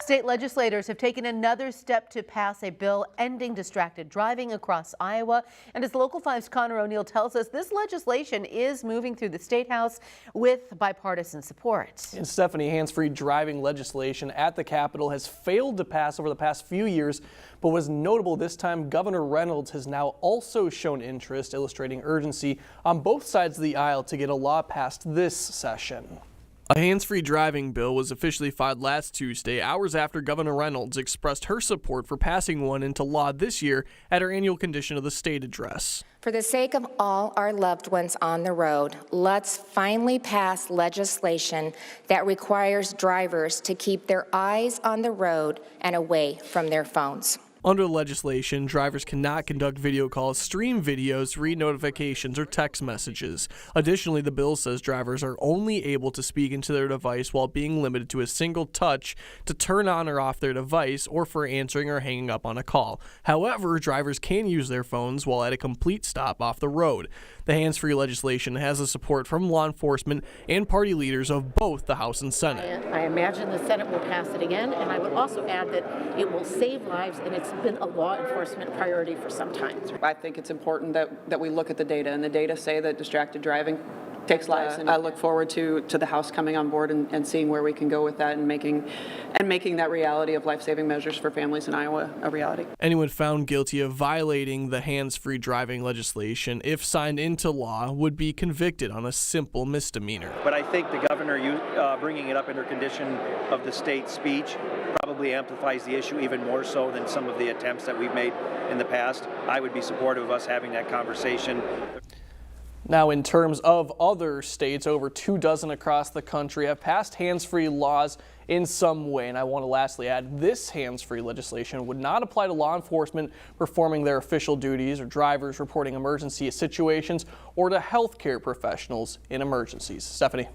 State legislators have taken another step to pass a bill ending distracted driving across Iowa. And as Local 5's Connor O'Neill tells us, this legislation is moving through the State House with bipartisan support. And Stephanie, hands-free driving legislation at the Capitol has failed to pass over the past few years, but was notable this time. Governor Reynolds has now also shown interest, illustrating urgency on both sides of the aisle to get a law passed this session. A hands-free driving bill was officially filed last Tuesday, hours after Governor Reynolds expressed her support for passing one into law this year at her annual Condition of the State address. For the sake of all our loved ones on the road, let's finally pass legislation that requires drivers to keep their eyes on the road and away from their phones. Under the legislation, drivers cannot conduct video calls, stream videos, read notifications, or text messages. Additionally, the bill says drivers are only able to speak into their device while being limited to a single touch to turn on or off their device or for answering or hanging up on a call. However, drivers can use their phones while at a complete stop off the road. The hands-free legislation has the support from law enforcement and party leaders of both the House and Senate. I imagine the Senate will pass it again, and I would also add that it will save lives, and it's been a law enforcement priority for some time. I think it's important that we look at the data, and the data say that distracted driving takes lives. And I look forward to the House coming on board and seeing where we can go with that and making that reality of life-saving measures for families in Iowa a reality. Anyone found guilty of violating the hands-free driving legislation, if signed into law, would be convicted on a simple misdemeanor. But I think the governor bringing it up in her Condition of the State speech probably amplifies the issue even more so than some of the attempts that we've made in the past. I would be supportive of us having that conversation. Now, in terms of other states, over 24 across the country have passed hands-free laws in some way. And I want to lastly add, this hands-free legislation would not apply to law enforcement performing their official duties or drivers reporting emergency situations or to healthcare professionals in emergencies. Stephanie.